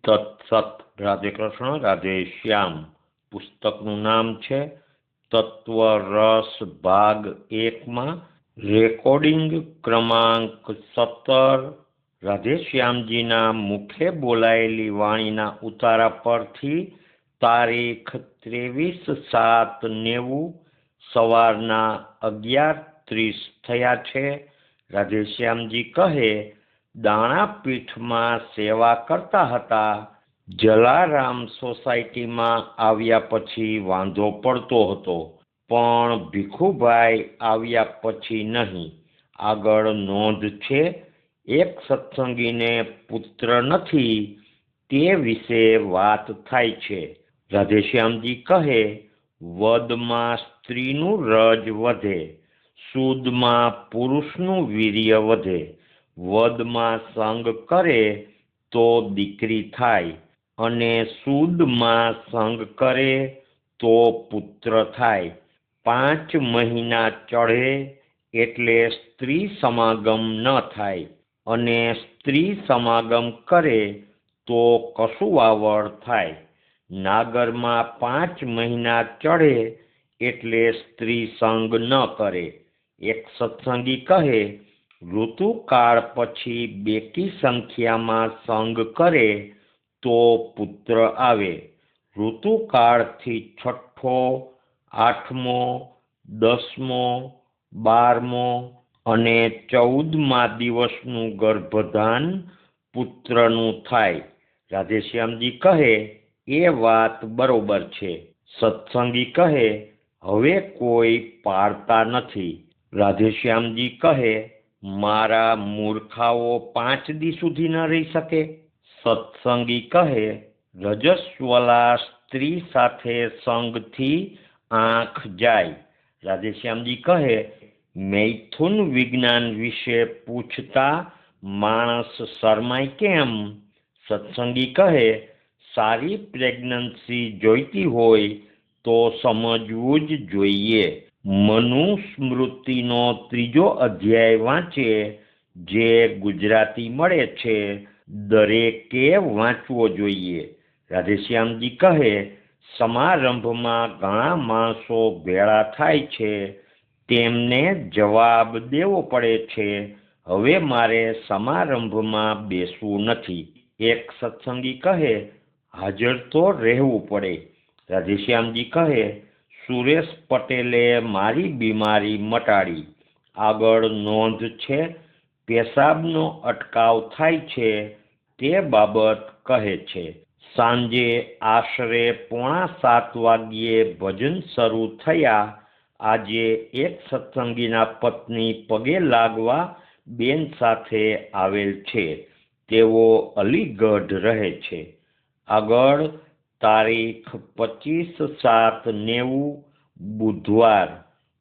તત્સત. રાધે કૃષ્ણ, રાધે શ્યામ. પુસ્તકનું નામ છે તત્વરસ ભાગ 1માં રેકોર્ડિંગ ક્રમાંક 17. રાધેશ્યામજીના મુખે બોલાયેલી વાણીના ઉતારા પરથી તારીખ 23/7/90 સવારના 11:30 થયા છે. રાધેશ્યામજી કહે, દાણાપીઠમાં સેવા કરતા હતા. જલારામ સોસાયટીમાં આવ્યા પછી વાંધો પડતો હતો, પણ ભીખુભાઈ આવ્યા પછી નહીં. આગળ નોંધ છે, એક સત્સંગીને પુત્ર નથી તે વિશે વાત થાય છે. રાધેશ્યામજી કહે, વદમાં સ્ત્રીનું રજ વધે, શુદ્ધમાં પુરુષનું વીર્ય વધે. વદમાં સંગ કરે તો દીકરી થાય, અને શુદ્ધમાં સંગ કરે તો પુત્ર થાય. 5 મહિના ચઢે એટલે સ્ત્રી સમાગમ ન થાય, અને સ્ત્રી સમાગમ કરે તો કસુવાવડ થાય. નાગરમાં 5 મહિના ચઢે એટલે સ્ત્રી સંગ ન કરે. એક સત્સંગી કહે, ઋતુકાળ પછી બેકી સંખ્યામાં સંગ કરે તો પુત્ર આવે. ઋતુકાળથી 6મો, 8મો, 10મો, 12મો અને 14મા દિવસનું ગર્ભધાન પુત્રનું થાય. રાધેશ્યામજી કહે, એ વાત બરોબર છે. સત્સંગી કહે, હવે કોઈ પાળતા નથી. રાધેશ્યામજી કહે, મારા મૂર્ખાઓ 5 દી સુધી ન રહી શકે? સત્સંગી કહે, રજસ્વલા સ્ત્રી સાથે સંગથી આંખ જાય. રાધેશ્યામજી કહે, મૈથુન વિજ્ઞાન વિશે પૂછતા માણસ શરમાય કેમ? સત્સંગી કહે, સારી પ્રેગ્નન્સી જોઈતી હોય તો સમજવું જ જોઈએ. મનુસ્મૃતિનો 3જો અધ્યાય વાંચે, જે ગુજરાતી મળે છે, દરેકે વાંચવો જોઈએ. રાધેશ્યામજી કહે, સમારંભમાં ઘણા માણસો ભેળા થાય છે, તેમને જવાબ દેવો પડે છે. હવે મારે સમારંભમાં બેસવું નથી. એક સત્સંગી કહે, હાજર તો રહેવું પડે. રાધેશ્યામજી કહે, સુરેશ પટેલે મારી બીમારી મટાડી. આગળ નોંધ છે, પેશાબનો અટકાવ થાય છે તે બાબત કહે છે. સાંજે આશરે 6:45 વાગ્યે ભજન શરૂ થયા. આજે એક સત્સંગીના પત્ની પગે લાગવા બેન સાથે આવેલ છે. તેઓ અલીગઢ રહે છે. આગળ તારીખ 25/7/90 બુધવાર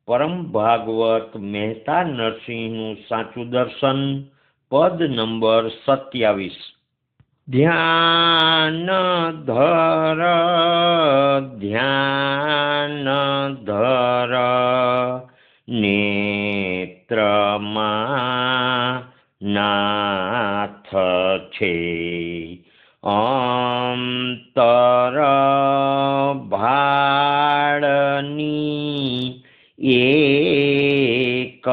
પરમ ભાગવત મહેતા નરસિંહનું સાચું દર્શન, પદ નંબર 27. ધ્યાન ધર નેત્રમાં નાથ છે, અંતર ભાળની એક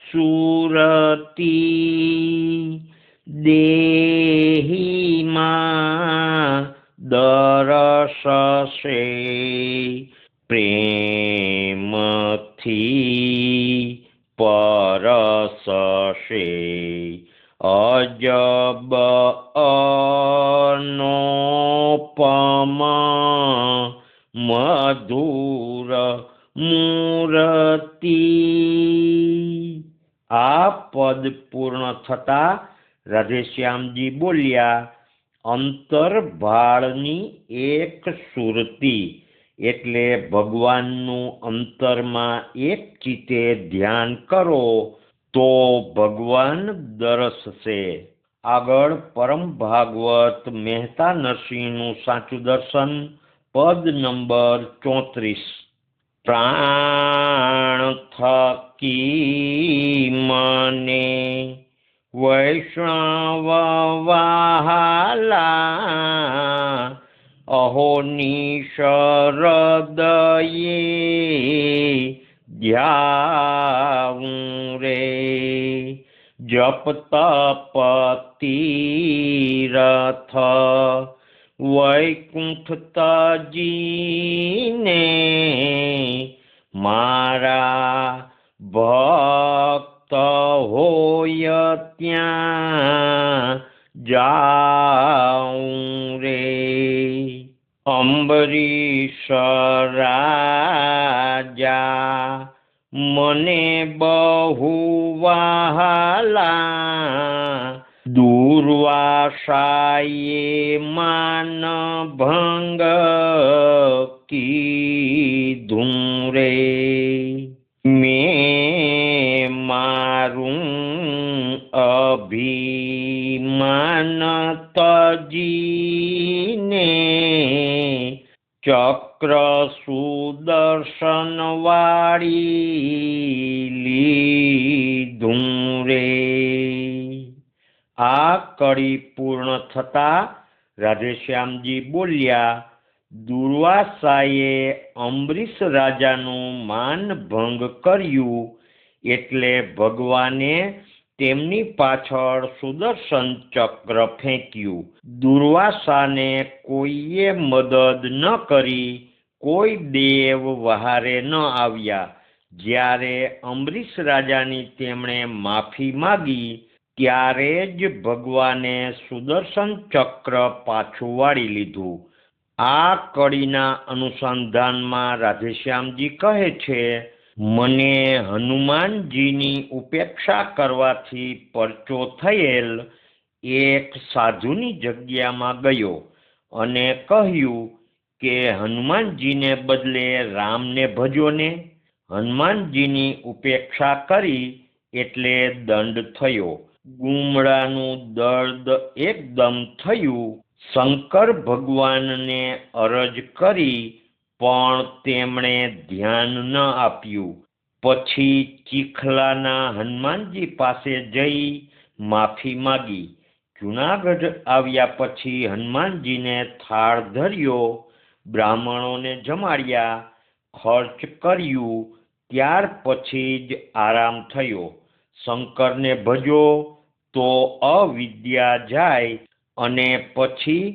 સુરતી, દેહીમાં દરસશે પ્રેમથી પરસશે. અજબ અનોપમ મધુર મૂર્તિ. આ પદ પૂર્ણ થતા રાધેશ્યામજી બોલ્યા, અંતરભાળની એક સુરતી એટલે ભગવાનનું અંતરમાં એક ચિત્તે ધ્યાન કરો તો ભગવાન દરસશે. આગળ પરમ ભાગવત મહેતા નરસિંહનું સાચું દર્શન, પદ નંબર 34. પ્રાણ થકી મને વૈષ્ણવ વહાલા અહોની શરદયે ધ્યાવું રે જપ તપ તીરથ વૈકુંઠ તજીને મારા ભક્ત હોય ત્યાં જાઉં રે અંબરીશ રાજા મને બહુ વહાલા દુર્વાસાએ માન ભંગ કીધું રે મેં મારું અભિમાન તજીને ચક્ર સુદર્શન વાળી લીધું રે આ કડી પૂર્ણ થતા રાધેશ્યામજી બોલ્યા દુર્વાસાએ અંબરીશ રાજાનું માનભંગ કર્યું એટલે ભગવાને તેમની પાછળ સુદર્શન ચક્ર ફેંક્યું દુર્વાસાને કોઈએ મદદ ન કરી કોઈ દેવ વહારે ન આવ્યા જ્યારે અંબરીશ રાજાની તેમણે માફી માગી ત્યારે જ ભગવાને સુદર્શન ચક્ર પાછું વાળી લીધું આ કડીના અનુસંધાનમાં રાધેશ્યામજી કહે છે મને હનુમાનજીની ઉપેક્ષા કરવાથી પરચો થયેલ એક સાધુની જગ્યામાં ગયો અને કહ્યું કે હનુમાનજીને બદલે રામને ભજો ને હનુમાનજીની ઉપેક્ષા કરી એટલે દંડ થયો ગુમડાનું દર્દ એકદમ થયું શંકર ભગવાનને અરજ કરી પણ તેમણે ધ્યાન ન આપ્યું પછી ચીખલાના હનુમાનજી પાસે જઈ માફી માગી જૂનાગઢ આવ્યા પછી હનુમાનજીને થાળ ધર્યો બ્રાહ્મણોને જમાડ્યા ખર્ચ કર્યું ત્યાર પછી જ આરામ થયો શંકરને ભજો તો અવિદ્યા જાય અને પછી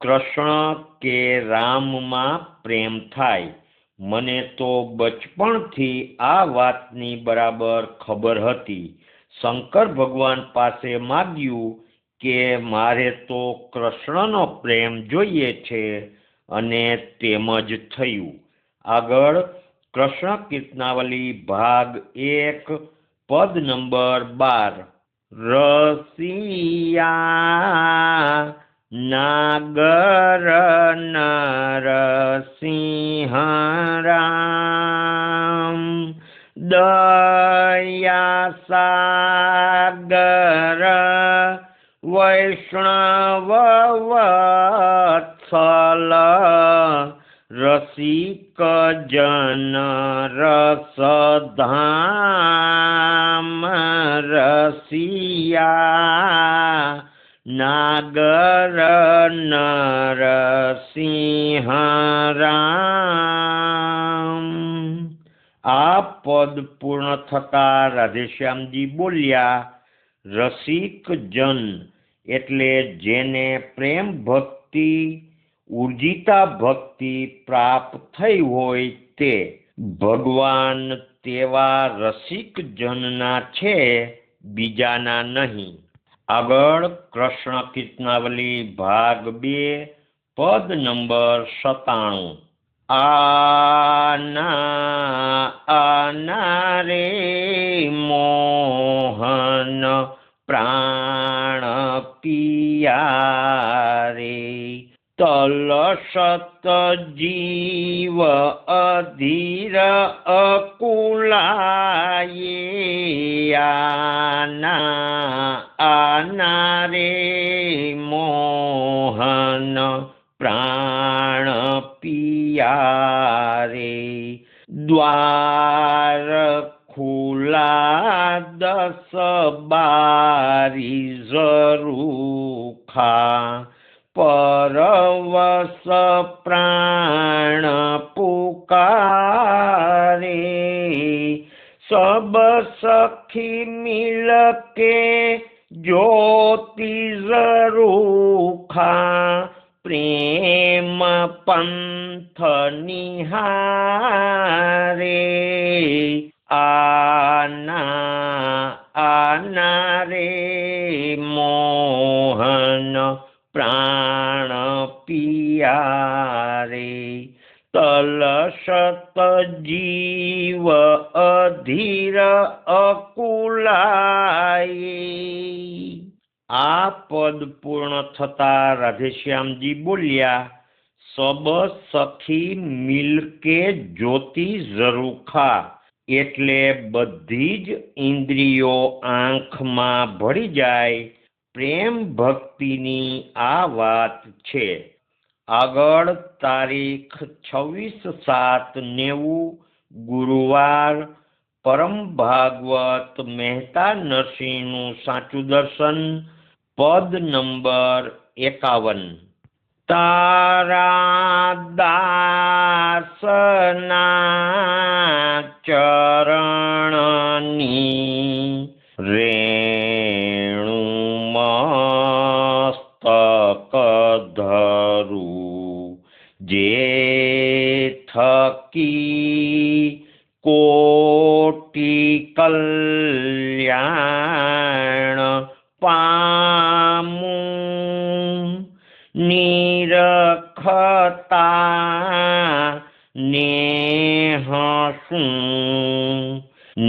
કૃષ્ણ કે રામમાં પ્રેમ થાય મને તો બચપણથી આ વાતની બરાબર ખબર હતી શંકર ભગવાન પાસે માગ્યું કે મારે તો કૃષ્ણનો પ્રેમ જોઈએ છે અને તેમ જ થયું આગળ કૃષ્ણ કીર્તનાવલી ભાગ 1 પદ નંબર 12 રસિયા નાગર નરસિંહ રામ દયા સાગર વૈષ્ણવ વત્સલ રસિક જન રસધામ રસિયા નાગર નરસિંહ રામ આ પદ પૂર્ણ થતા રાધેશ્યામજી બોલ્યા રસિક જન એટલે જેને પ્રેમ ભક્તિ ઉર્જિતા ભક્તિ પ્રાપ્ત થઈ હોય તે ભગવાન તેવા રસિક જનના છે બીજાના નહીં આગળ કૃષ્ણ કીર્તનાવલી ભાગ 2 પદ નંબર 97 આના રે મોહન પ્રાણ પિયા રે તલસત જીવ અધીર અકુલાયે આના રે મોહન પ્રાણ પિયા રે દ્વાર ખુલા 10 બારી ઝરૂખા પરવશ પ્રાણ પુકારે સબ સખી મિલ કે જ્યોતિ ઝરૂખા પ્રેમ પંથ નિહારે આના રે મોહન પ્રાણ પિયારે તલસત જીવ અધીર અકુલાય। આ પદ પૂર્ણ થતા રાધેશ્યામજી બોલ્યા, સબ સખી મિલકે જ્યોતિ ઝરૂખા, એટલે બધી જ ઇન્દ્રિયો આંખમાં ભળી જાય પ્રેમ ભક્તિની આ વાત છે। આગળ તારીખ 26/7/90 ગુરુવાર પરમ ભાગવત મહેતા નરસિંહનું સાચું દર્શન પદ નંબર 51। તારા દાસના ચરણની રેણુ મસ્તક ધરું, જે થકી કોટી કલ્યાણ પામું। નિરખતા નેહસું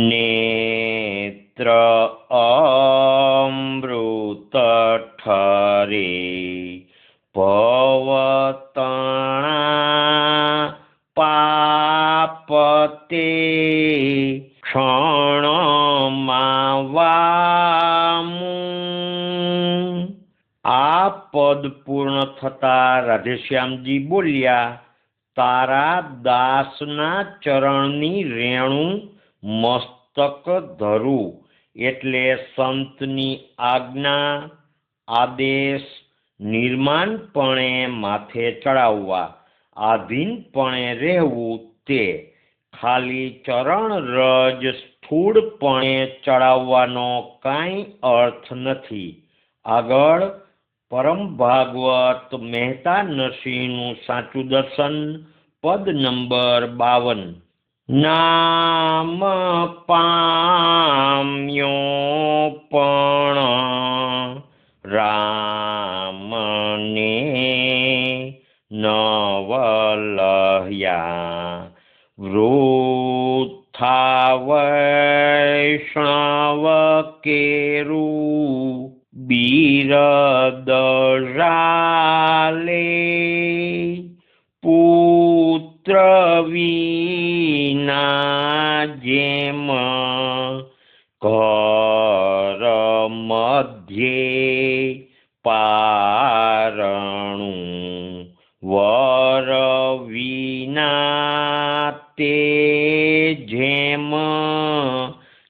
નેત્ર અમૃત ઠરે, ભવતણા પાપતે ક્ષણમાં વામું। આ પદ પૂર્ણ થતા રાધેશ્યામજી બોલ્યા, તારા દાસના ચરણની રેણુ મસ્તક ધરું, એટલે સંતની આજ્ઞા આદેશ નિર્માણપણે માથે ચડાવવા, આધીનપણે રહેવું તે ખાલી ચરણ રજ સ્થૂળપણે ચડાવવાનો કાંઈ અર્થ નથી। આગળ પરમ ભાગવત મહેતા નરસિંહનું સાચું દર્શન પદ નંબર 52। નામ પામ્યો પણ રામને નવલહ્યા, વૃથા વૈષ્ણવ કેરું બિરદ જાલે। પુત્ર વિના જેમ ઘર મધ્યે પારણું, વર વિના તે જેમ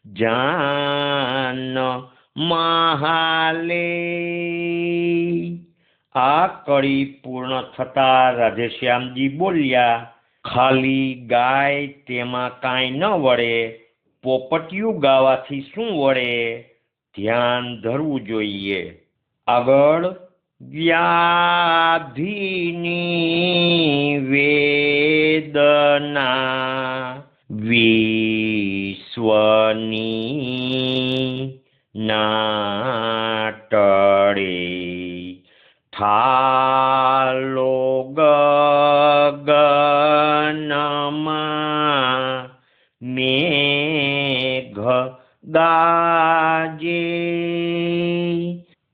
જાન મહાલે। આ કડી પૂર્ણ થતા રાધેશ્યામજી બોલ્યા, ખાલી ગાય તેમાં કાંઈ ન વળે, પોપટિયું ગાવાથી શું વળે, ધ્યાન ધરવું જોઈએ। આગળ વ્યાધિની વેદના વિશ્વની નાટળે, થાલો ગગનમાં મેઘ ગાજે,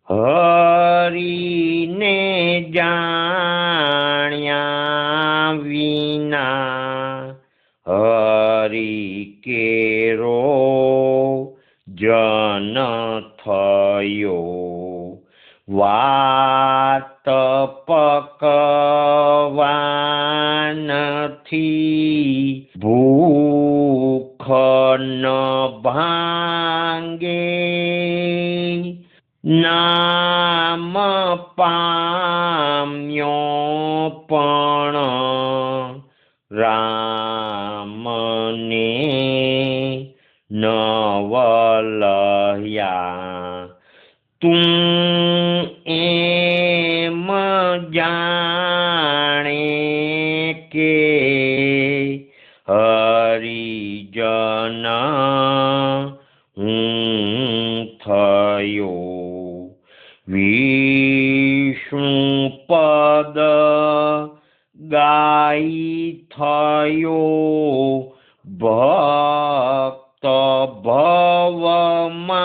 હરિને જાણ્યા વિના હરિ કેરો જન થયો, વાત પકવાનથી ભૂ નામ પામ્યો પણ રામને નવલયા તું એમ જાણે કે હરિજન હું થયો વિષ્ણુપદ ગાઈ થયો ભક્ત ભવમાં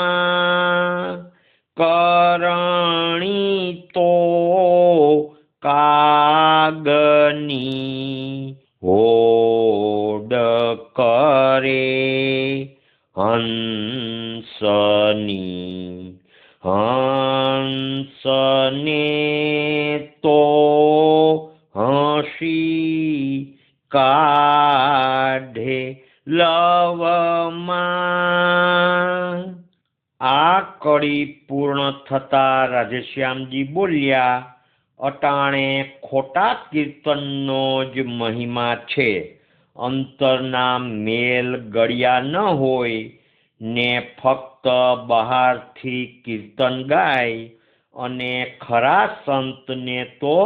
કરણી તો કાગની હોડ કરે હંસની હંસને તો હસી કાઢે લવમાં। આ કડી પૂર્ણ થતા રાધેશ્યામજી બોલ્યા, અટાણે ખોટા કીર્તનનો જ મહિમા છે। અંતરના મેલ ગળ્યા ન હોય ને ફક્ત બહારથી કીર્તન ગાય અને ખરા સંતને તો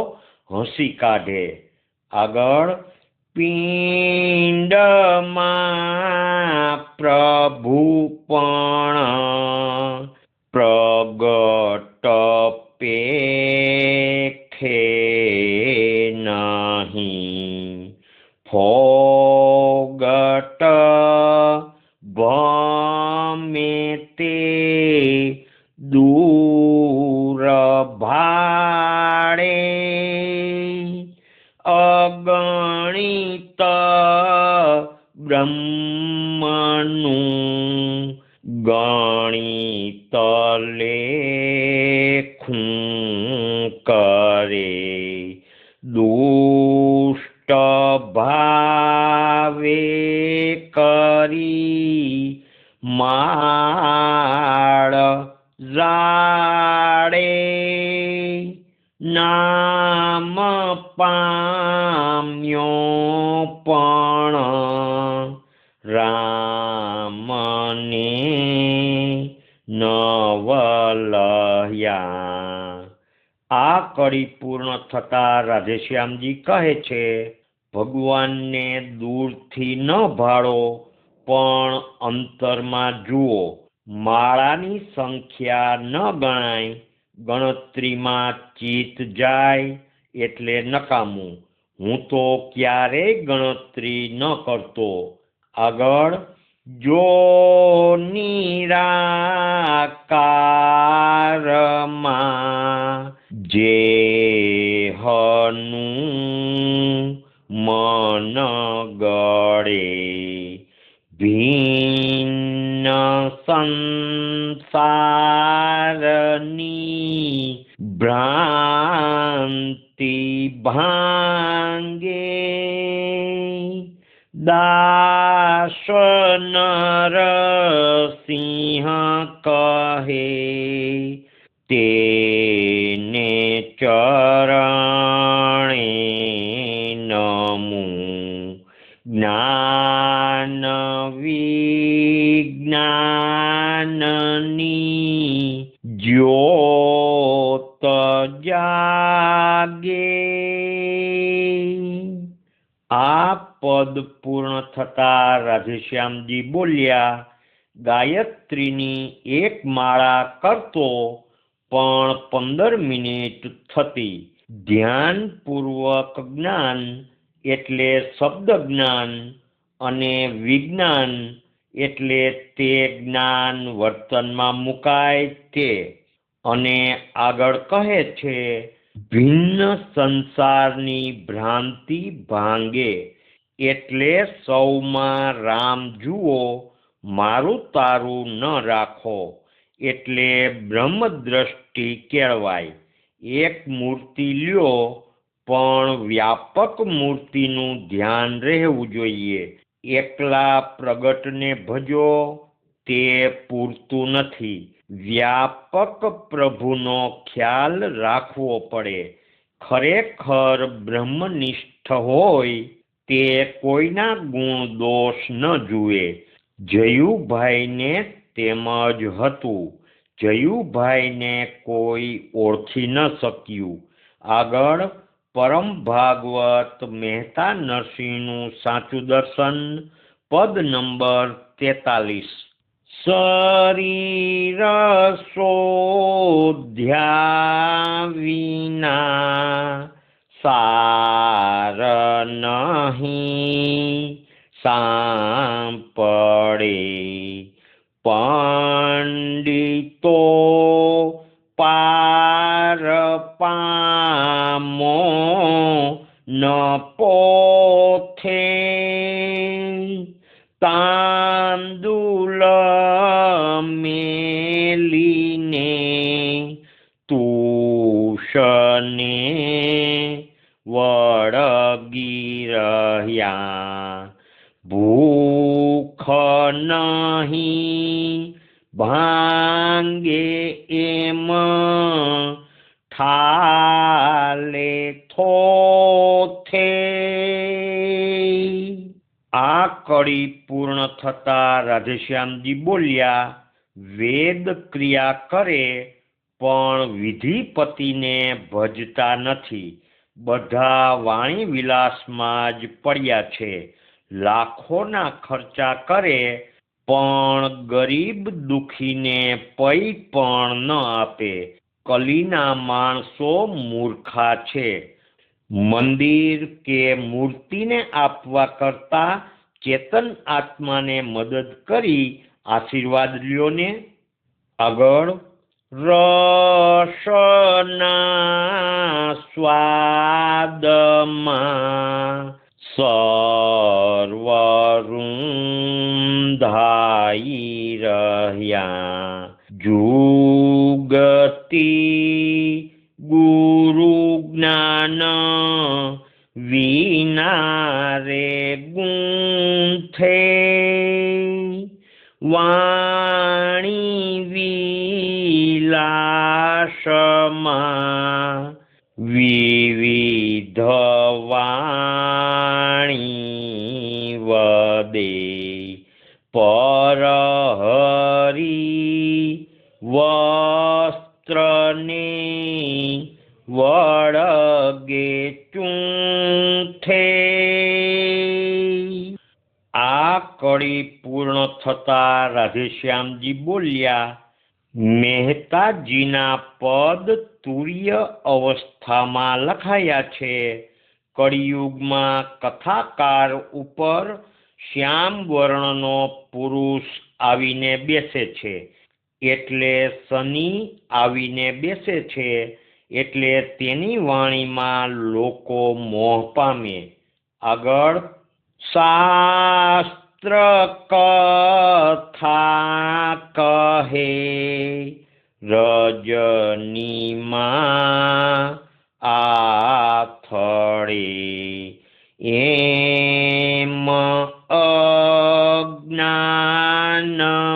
હસી કાઢે। આગળ પિંડમાં પ્રભુ પણ પ્રગટ પેખે નહીં ફોગટ ભમે તે દૂર ભાડે અગણિત બ્રહ્મનું ગણિત લેખું કરે દુષ્ટ ભાવે કરી માળ જાડે નામ પામ્યો પણ રામને નવલયા। આ કડી પૂર્ણ થતા રાધેશ્યામજી કહે છે, ભગવાનને દૂરથી ન ભાળો પણ અંતરમાં જુઓ। માળાની સંખ્યા ન ગણાય, ગણતરીમાં ચિત્ત જાય એટલે નકામું। હું તો ક્યારેય ગણતરી ન કરતો। આગળ જો નિરાકારમાં જેહનું મન ગળે ભિન્ન સંસારની ભ્રાંતિ ભાંગે દાસ નરસિંહ કહે તેને ચરણે નમું જ્ઞાન વિજ્ઞાનની જ્યોત જાગે। આ પદ પૂર્ણ થતા રાધેશ્યામજી બોલ્યા, ગાયત્રીની એક માળા કરતો પણ 15 મિનિટ થતી। ધ્યાનપૂર્વક જ્ઞાન એટલે શબ્દ જ્ઞાન અને વિજ્ઞાન એટલે તે જ્ઞાન વર્તનમાં મુકાય તે। અને આગળ કહે છે, ભિન્ન સંસારની ભ્રાંતિ ભાંગે એટલે સૌમાં રામ જુઓ, મારું તારું ન રાખો એટલે બ્રહ્મદ્રષ્ટિ કહેવાય। એક મૂર્તિ લ્યો પણ વ્યાપક મૂર્તિનું ધ્યાન રહેવું જોઈએ। એકલા પ્રગટને ભજો તે પૂરતું નથી. વ્યાપક પ્રભુનો ખ્યાલ રાખવો પડે. ખરેખર બ્રહ્મનિષ્ઠ હોય તે કોઈના ગુણ દોષ ન જુએ. જયુભાઈને તેમ જ હતું. જયુભાઈને કોઈ ઓળખી ન શક્યું. આગળ પરમ ભાગવત મહેતા નરસિંહનું સાચું દર્શન, પદ નંબર 43. શરીર શોધ્યા વિના સાર નહીં સાંપડે. પંડિતો પાર પામો ન પોથે. તાંદુલ મેલીને તુષને વળગી રહ્યા. ભૂખ નહીં ભાંગે એમ ઠાલે થોથે. આ કડી પૂર્ણ થતા રાધેશ્યામજી બોલ્યા, વેદ ક્રિયા કરે પણ વિધિપતિને ભજતા નથી. બધા વાણી વિલાસમાં જ પડ્યા છે. લાખોના ખર્ચા કરે પણ ગરીબ દુખીને પૈ પણ ન આપે. કલીના માણસો મૂર્ખા છે. મંદિર કે મૂર્તિને આપવા કરતા ચેતન આત્માને મદદ કરી આશીર્વાદ લ્યો ને. આગળ રસના સ્વાદમાં સર્વરુંધાઈ રહ્યા. જુગતી ગુરુ જ્ઞાન વિના રે ગુંથે. વાણી વિલાસમાં વિવિધ વાણી વદે. પરહરી વસ્ત્રને વળગે ચૂંથે. આ કડી પૂર્ણ થતા રાધેશ્યામજી બોલ્યા, મહેતાજીના પદ તુર્ય અવસ્થામાં લખાયા છે. કળિયુગમાં કથાકાર ઉપર શ્યામ વર્ણનો પુરુષ આવીને બેસે છે, એટલે શનિ આવીને બેસે છે, એટલે તેની વાણીમાં લોકો મોહ પામે. આગળ શાસ્ત્ર કથા કહે રજનીમાં આથડે. એમ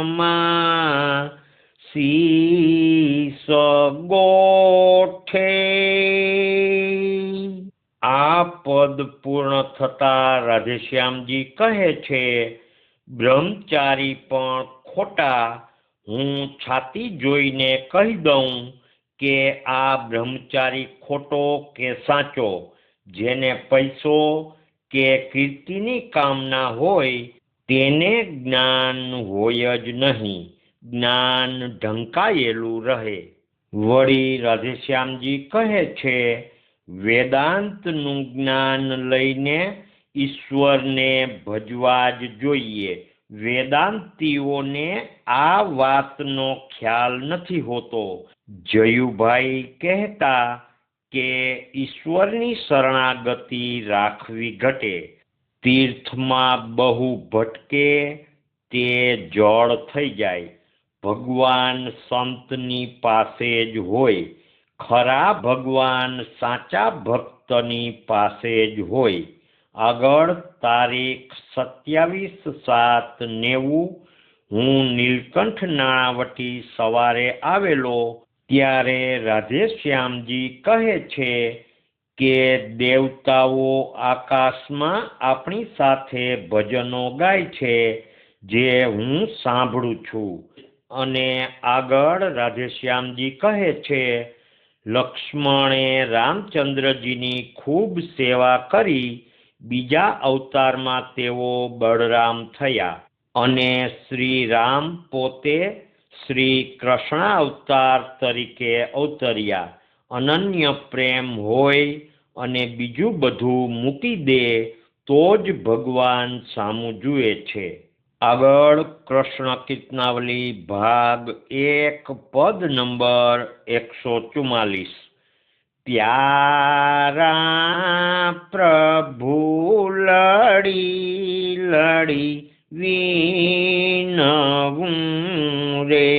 અજ્ઞાનમાં શીશ ગોઠે. આ પદ પૂર્ણ થતા રાધેશ્યામજી કહે છે, બ્રહ્મચારી પણ ખોટા. હું છાતી જોઈને કહી દઉં કે આ બ્રહ્મચારી ખોટો કે સાચો. જેને પૈસો કે કીર્તિની કામના હોય તેને જ્ઞાન હોય જ નહીં. જ્ઞાન ઢંકાયેલું રહે. વળી રાધેશ્યામજી કહે છે, વેદાંતનું જ્ઞાન લઈને ઈશ્વરને ભજવા જ જોઈએ. વેદાંતીઓને આ વાતનો ખ્યાલ નથી હોતો. જયુભાઈ કહેતા કે ઈશ્વરની શરણાગતિ રાખવી ઘટે. તીર્થમાં બહુ ભટકે તે જળ થઈ જાય. ભગવાન સંતની પાસે જ હોય. ખરા ભગવાન સાચા ભક્તની પાસે જ હોય. આગળ તારીખ 27/7/90 હું નીલકંઠ નાણાવટી સવારે આવેલો ત્યારે રાધેશ્યામજી કહે છે કે દેવતાઓ આકાશમાં આપણી સાથે ભજનો ગાય છે જે હું સાંભળું છું. અને આગળ રાધેશ્યામજી કહે છે, લક્ષ્મણે રામચંદ્રજીની ખૂબ સેવા કરી બીજા અવતારમાં તેઓ બળરામ થયા અને શ્રી રામ પોતે શ્રી કૃષ્ણ અવતાર તરીકે અવતર્યા. અનન્ય પ્રેમ હોય અને બીજું બધું મૂકી દે તો જ ભગવાન સામું જુએ છે. આગળ કૃષ્ણ કીર્તનાવલી ભાગ 1 પદ નંબર 144. પ્યારા પ્રભુ લડી લડી વિનવું રે,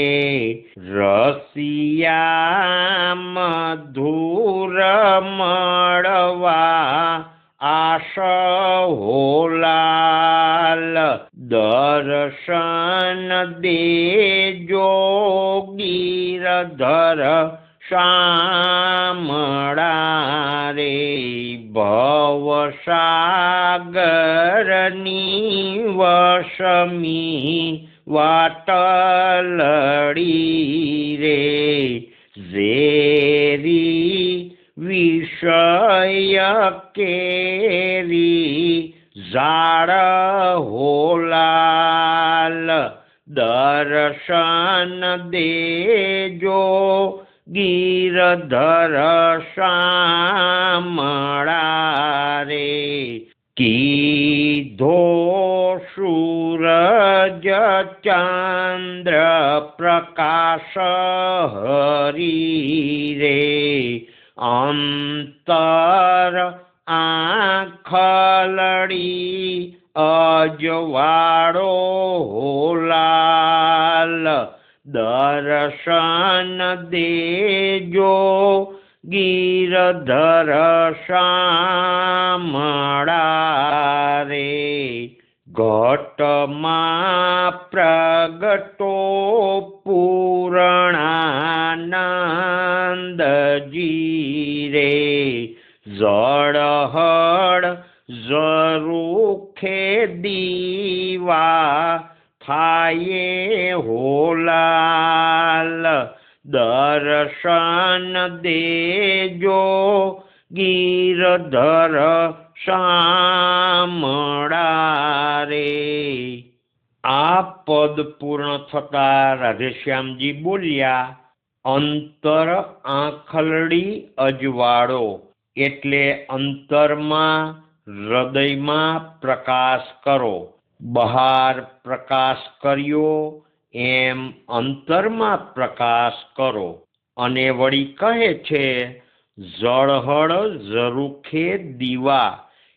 રસિયા મધુર મળવા આશ હોલાલ, દર્શન દેજો ગીરધર શામળા રે, ભવસાગરની વશમી વાટલડી રે, ઝેરી વિષય કેરી ઝાડ હોલાલ, દર્શન દેજો ગીરધર શામળા રે, કીધો સૂરજ ચંદ્ર પ્રકાશ હરી રે, અંતર આંખલડી અજવાળો હોલાલ, દર્શન દેજો ગીરધર શામળા રે, ઘટમાં પ્રગટો પૂર્ણાનંદજી રે, ઝળહળ ઝરૂખે દીવા થાય હોલાલ, દર્શન દેજો ગીરધર શામળા રે. આ પદ પૂર્ણ થતા રાધેશ્યામજી બોલ્યા, અંતર આંખલડી અજવાળો એટલે અંતરમાં હૃદયમાં પ્રકાશ કરો. બહાર પ્રકાશ કર્યો એમ અંતરમાં પ્રકાશ કરો. અને વળી કહે છે, ઝળહળ ઝરૂખે દીવા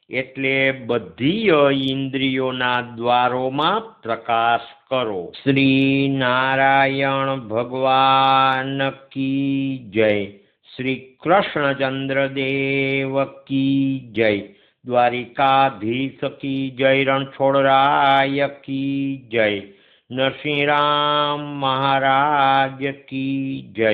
એટલે બધી ઇન્દ્રિયોના દ્વારોમાં પ્રકાશ કરો. શ્રી નારાયણ ભગવાન કી જય. શ્રી કૃષ્ણચંદ્ર દેવ કી જય. દ્વારિકાધીશ કી જય. રણછોડરાય કી જય. નરસિંહરામ મહારાજ કી જય.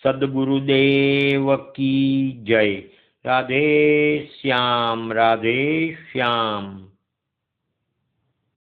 સદગુરુદેવ કી જય. રાધે શ્યામ, રાધે શ્યામ.